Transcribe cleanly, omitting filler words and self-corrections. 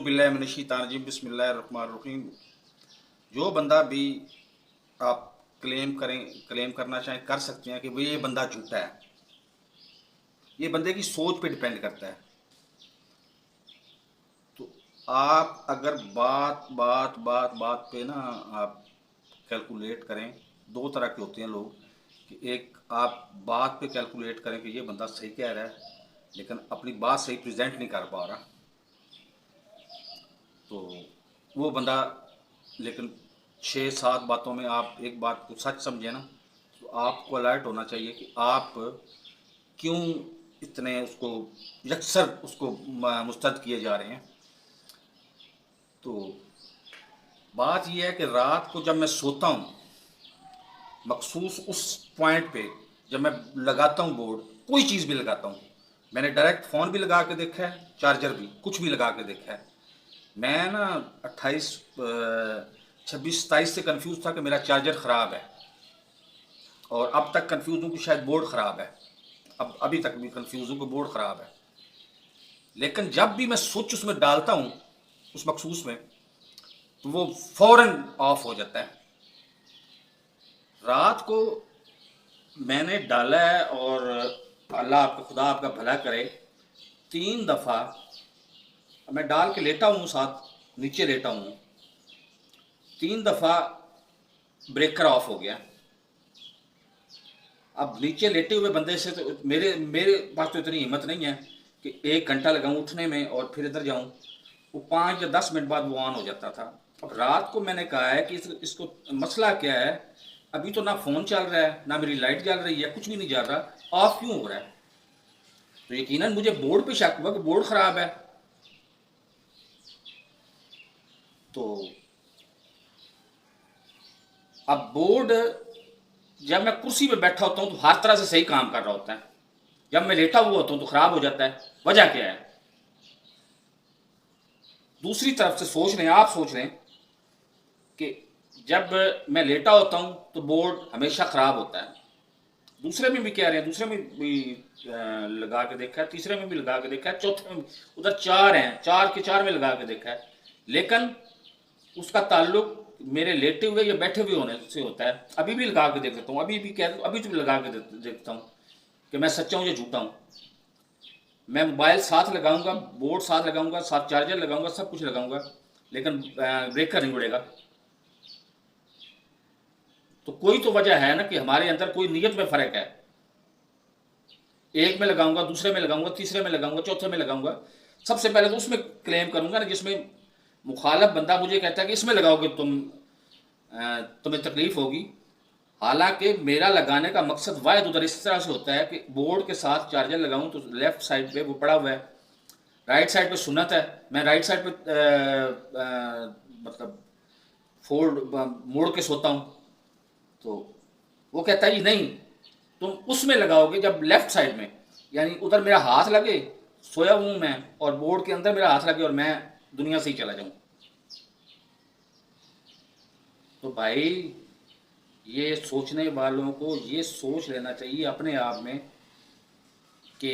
बिल्लाहिमिनश्शैतानिर्रजीम बिस्मिल्लाहिर्रहमानिर्रहीम। जो बंदा भी आप क्लेम करना चाहें कर सकते हैं कि वो ये बंदा झूठा है। ये बंदे की सोच पे डिपेंड करता है। तो आप अगर बात बात बात बात पे ना आप कैलकुलेट करें। दो तरह के होते हैं लोग कि एक आप बात पे कैलकुलेट करें कि ये बंदा सही कह रहा है लेकिन अपनी बात सही प्रेजेंट नहीं कर पा रहा, तो वो बंदा, लेकिन 6-7 बातों में आप एक बात को सच समझे ना, तो आपको अलर्ट होना चाहिए कि आप क्यों इतने उसको यकसर उसको मुस्तरद किए जा रहे हैं। तो बात यह है कि रात को जब मैं सोता हूँ, मखसूस उस पॉइंट पे जब मैं लगाता हूँ बोर्ड, कोई चीज़ भी लगाता हूँ, मैंने डायरेक्ट फ़ोन भी लगा के देखा है, चार्जर भी, कुछ भी लगा के देखा है। मैं ना 26 27 से कंफ्यूज था कि मेरा चार्जर ख़राब है, और अब तक कंफ्यूज हूँ कि शायद बोर्ड ख़राब है। अब अभी तक भी कंफ्यूज हूँ कि बोर्ड ख़राब है। लेकिन जब भी मैं स्विच उसमें डालता हूँ, उस मखसूस में, तो वो फौरन ऑफ हो जाता है। रात को मैंने डाला है, और अल्लाह आपका खुदा आपका भला करे, 3 दफ़ा मैं डाल के लेटा हूँ, साथ नीचे लेटा हूँ, 3 दफ़ा ब्रेकर ऑफ हो गया। अब नीचे लेटे हुए बंदे से तो मेरे मेरे पास तो इतनी हिम्मत नहीं है कि 1 घंटा लगाऊं उठने में और फिर इधर जाऊं। वो 5 या 10 मिनट बाद वो ऑन हो जाता था। अब रात को मैंने कहा है कि इसको मसला क्या है, अभी तो ना फ़ोन चल रहा है, ना मेरी लाइट जल रही है, कुछ भी नहीं जल रहा, ऑफ क्यों हो रहा है। तो यकीनन मुझे बोर्ड पे शक हुआ कि बोर्ड ख़राब है। तो अब बोर्ड, जब मैं कुर्सी पे बैठा होता हूँ तो हर तरह से सही काम कर रहा होता है, जब मैं लेटा हुआ होता हूँ तो ख़राब हो जाता है। वजह क्या है? दूसरी तरफ से सोच लें, आप सोच लें कि जब मैं लेटा होता हूं तो बोर्ड हमेशा ख़राब होता है। दूसरे में भी कह रहे हैं, दूसरे में भी लगा के देखा है, तीसरे में भी लगा के देखा है, चौथे में, उधर 4 हैं, 4 के 4 में लगा के देखा है, लेकिन उसका ताल्लुक मेरे लेटे हुए या बैठे हुए होने से होता है। अभी भी लगा के देख लेता हूँ, अभी भी कह अभी तो लगा के देखता हूँ कि मैं सच्चा हूँ या झूठा हूँ। मैं मोबाइल साथ लगाऊंगा, बोर्ड साथ लगाऊंगा, साथ चार्जर लगाऊंगा, सब कुछ लगाऊंगा, लेकिन ब्रेकर नहीं उड़ेगा। तो कोई तो वजह है ना कि हमारे अंदर कोई नीयत में फ़र्क है। एक में लगाऊंगा, दूसरे में लगाऊंगा, तीसरे में लगाऊंगा, चौथे में लगाऊंगा। सबसे पहले तो उसमें क्लेम करूंगा ना जिसमें मुखालफ बंदा मुझे कहता है कि इसमें लगाओगे तुम्हें तकलीफ होगी। हालांकि मेरा लगाने का मकसद वायद उधर इस तरह से होता है कि बोर्ड के साथ चार्जर लगाऊं तो लेफ्ट साइड पे वो पड़ा हुआ है, राइट साइड पे सुन्नत है, मैं राइट साइड पे मतलब फोल्ड मोड़ के सोता हूं। तो वो कहता है जी नहीं, तुम उसमें लगाओगे जब लेफ्ट साइड में, यानी उधर मेरा हाथ लगे, सोया हूं मैं, और बोर्ड के अंदर मेरा हाथ लगे और मैं दुनिया से ही चला जाऊं। तो भाई, ये सोचने वालों को ये सोच लेना चाहिए अपने आप में कि